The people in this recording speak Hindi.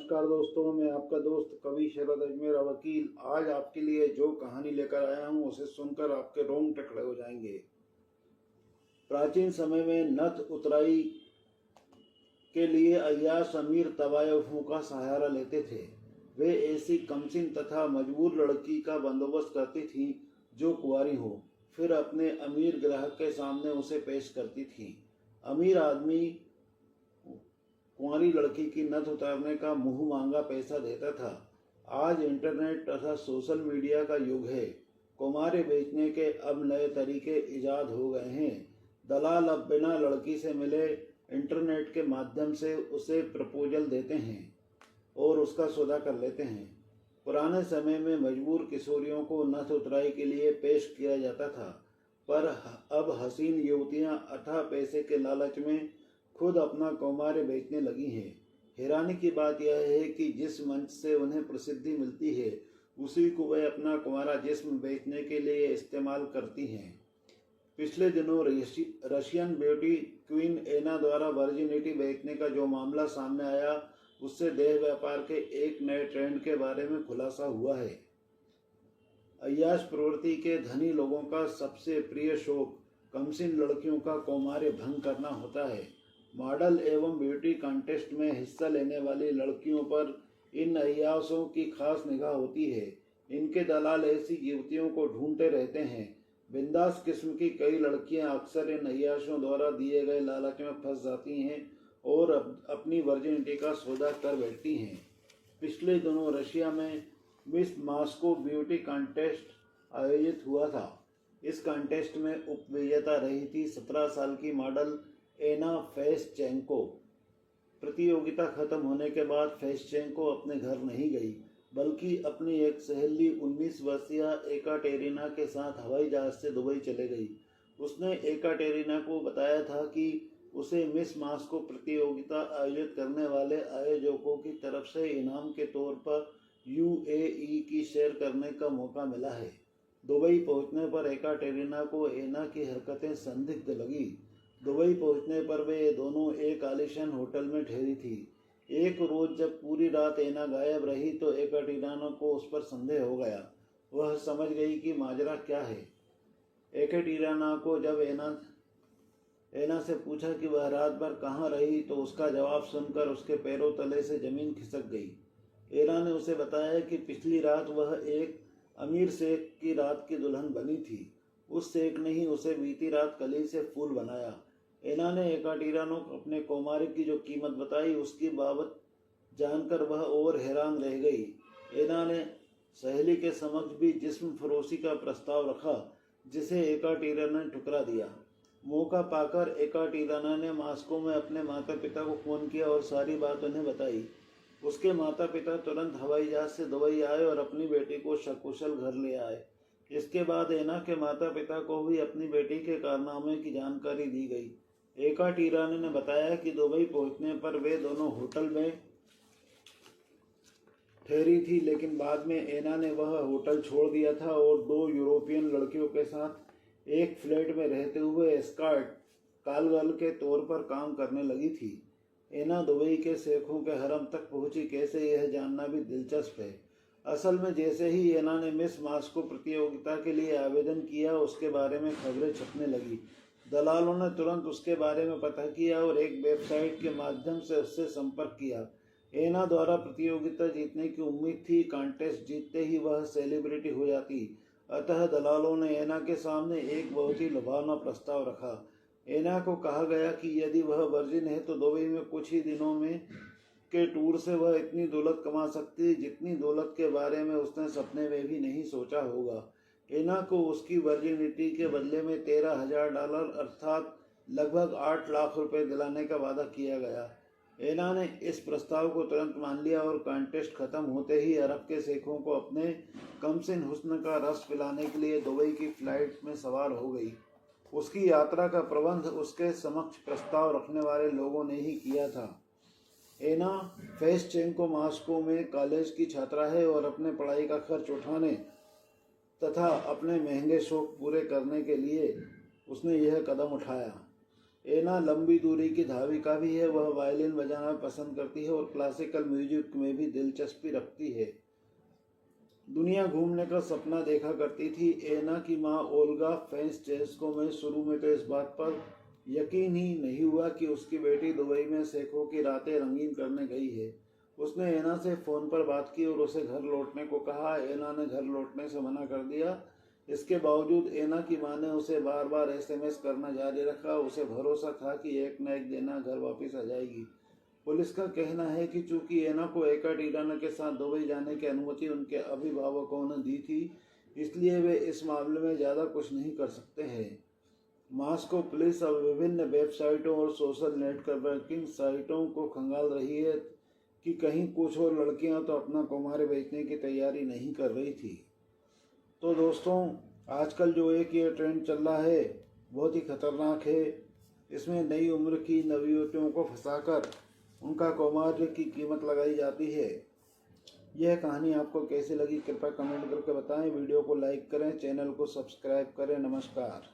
नमस्कार दोस्तों, मैं आपका दोस्त कवि शरद अजमेरा वकील आज आपके लिए जो कहानी लेकर आया हूँ उसे सुनकर आपके रोंगटे खड़े हो जाएंगे। प्राचीन समय में नथ उतराई के लिए अय्याश अमीर तवायफों का सहारा लेते थे। वे ऐसी कमसिन तथा मजबूर लड़की का बंदोबस्त करती थी जो कुंवारी हो, फिर अपने अमीर ग्राहक के सामने उसे पेश करती थी। अमीर आदमी कुंवारी लड़की की नथ उतारने का मुंह मांगा पैसा देता था। आज इंटरनेट तथा सोशल मीडिया का युग है। कुंवारे बेचने के अब नए तरीके इजाद हो गए हैं। दलाल अब बिना लड़की से मिले इंटरनेट के माध्यम से उसे प्रपोजल देते हैं और उसका सौदा कर लेते हैं। पुराने समय में मजबूर किशोरियों को नथ उतराई के लिए पेश किया जाता था, पर अब हसीन युवतियां अथाह पैसे के लालच में खुद अपना कौमार्य बेचने लगी हैं। हैरानी की बात यह है कि जिस मंच से उन्हें प्रसिद्धि मिलती है उसी को वे अपना कुंवारा जिस्म बेचने के लिए इस्तेमाल करती हैं। पिछले दिनों रशियन ब्यूटी क्वीन एना द्वारा वर्जिनिटी बेचने का जो मामला सामने आया, उससे देह व्यापार के एक नए ट्रेंड के बारे में खुलासा हुआ है। अय्याश प्रवृत्ति के धनी लोगों का सबसे प्रिय शौक कमसिन लड़कियों का कौमार्य भंग करना होता है। मॉडल एवं ब्यूटी कॉन्टेस्ट में हिस्सा लेने वाली लड़कियों पर इन अय्याशों की खास निगाह होती है। इनके दलाल ऐसी युवतियों को ढूंढते रहते हैं। बिंदास किस्म की कई लड़कियां अक्सर इन अय्याशों द्वारा दिए गए लालच में फंस जाती हैं और अपनी वर्जिनिटी का सौदा कर बैठती हैं। पिछले दिनों रशिया में मिस मॉस्को ब्यूटी कॉन्टेस्ट आयोजित हुआ था। इस कॉन्टेस्ट में उपविजेता रही थी 17 साल की मॉडल एना फेशचेंको। प्रतियोगिता खत्म होने के बाद फेशचेंको अपने घर नहीं गई, बल्कि अपनी एक सहेली 19 वर्षीय एकाटेरिना के साथ हवाई जहाज से दुबई चले गई। उसने एकाटेरिना को बताया था कि उसे मिस मॉस्को प्रतियोगिता आयोजित करने वाले आयोजकों की तरफ से इनाम के तौर पर यूएई की सैर करने का मौका मिला है। दुबई पहुंचने पर एकाटेरिना को एना की हरकतें संदिग्ध लगी। दुबई पहुंचने पर वे दोनों एक आलीशान होटल में ठहरी थी। एक रोज जब पूरी रात एना गायब रही तो एकाटेरिना को उस पर संदेह हो गया। वह समझ गई कि माजरा क्या है। एकाटेरिना को जब एना से पूछा कि वह रात भर कहाँ रही तो उसका जवाब सुनकर उसके पैरों तले से जमीन खिसक गई। एना ने उसे बताया कि पिछली रात वह एक अमीर शेख की रात की दुल्हन बनी थी। उस शेख ने ही उसे बीती रात कली से फूल बनाया। एना ने एकाटेरिना को अपने कौमार्य की जो कीमत बताई उसकी बाबत जानकर वह और हैरान रह गई। एना ने सहेली के समक्ष भी जिस्म फरोशी का प्रस्ताव रखा, जिसे एकाटेरिना ने ठुकरा दिया। मौका पाकर एकाटेरिना ने मॉस्को में अपने माता पिता को फोन किया और सारी बात उन्हें बताई। उसके माता पिता तुरंत हवाई जहाज से दुबई आए और अपनी बेटी को सकुशल घर ले आए। इसके बाद एना के माता पिता को भी अपनी बेटी के कारनामे की जानकारी दी गई। एकाटेरिना ने बताया कि दुबई पहुंचने पर वे दोनों होटल में ठहरी थी, लेकिन बाद में एना ने वह होटल छोड़ दिया था और 2 यूरोपियन लड़कियों के साथ एक फ्लैट में रहते हुए एस्कॉर्ट कालगर्ल के तौर पर काम करने लगी थी। एना दुबई के शेखों के हरम तक पहुंची कैसे, यह जानना भी दिलचस्प है। असल में जैसे ही एना ने मिस मॉस्को प्रतियोगिता के लिए आवेदन किया, उसके बारे में खबरें छपने लगी। दलालों ने तुरंत उसके बारे में पता किया और एक वेबसाइट के माध्यम से उससे संपर्क किया। एना द्वारा प्रतियोगिता जीतने की उम्मीद थी। कॉन्टेस्ट जीतते ही वह सेलिब्रिटी हो जाती। अतः दलालों ने एना के सामने एक बहुत ही लुभावना प्रस्ताव रखा। एना को कहा गया कि यदि वह वर्जिन है तो दुबई में कुछ ही दिनों में के टूर से वह इतनी दौलत कमा सकती है जितनी दौलत के बारे में उसने सपने में भी नहीं सोचा होगा। एना को उसकी वर्जिनिटी के बदले में $13,000 अर्थात लगभग 8 लाख रुपए दिलाने का वादा किया गया। एना ने इस प्रस्ताव को तुरंत मान लिया और कॉन्टेस्ट खत्म होते ही अरब के शेखों को अपने कमसिन हुस्न का रस पिलाने के लिए दुबई की फ्लाइट में सवार हो गई। उसकी यात्रा का प्रबंध उसके समक्ष प्रस्ताव रखने वाले लोगों ने ही किया था। एना फेशचेंको मॉस्को में कॉलेज की छात्रा है और अपने पढ़ाई का खर्च उठाने तथा अपने महंगे शौक पूरे करने के लिए उसने यह कदम उठाया। एना लंबी दूरी की धाविका भी है। वह वायलिन बजाना पसंद करती है और क्लासिकल म्यूजिक में भी दिलचस्पी रखती है। दुनिया घूमने का सपना देखा करती थी। एना की मां ओल्गा फ्रांसेस्को में शुरू में तो इस बात पर यकीन ही नहीं हुआ कि उसकी बेटी दुबई में सैकड़ों की रातें रंगीन करने गई है। उसने एना से फ़ोन पर बात की और उसे घर लौटने को कहा। एना ने घर लौटने से मना कर दिया। इसके बावजूद एना की मां ने उसे बार बार SMS करना जारी रखा। उसे भरोसा था कि एक न एक दिन घर वापस आ जाएगी। पुलिस का कहना है कि चूंकि एना को एकाटेरिना के साथ दुबई जाने की अनुमति उनके अभिभावकों ने दी थी, इसलिए वे इस मामले में ज़्यादा कुछ नहीं कर सकते हैं। मॉस्को पुलिस अब विभिन्न वेबसाइटों और सोशल नेटवर्किंग साइटों को खंगाल रही है कि कहीं कुछ और लड़कियां तो अपना कौमार्य बेचने की तैयारी नहीं कर रही थी। तो दोस्तों, आजकल जो एक ये ट्रेंड चल रहा है बहुत ही खतरनाक है। इसमें नई उम्र की नवयुवतियों को फंसाकर उनका कौमार्य की कीमत लगाई जाती है। यह कहानी आपको कैसी लगी कृपया कमेंट करके बताएं। वीडियो को लाइक करें, चैनल को सब्सक्राइब करें। नमस्कार।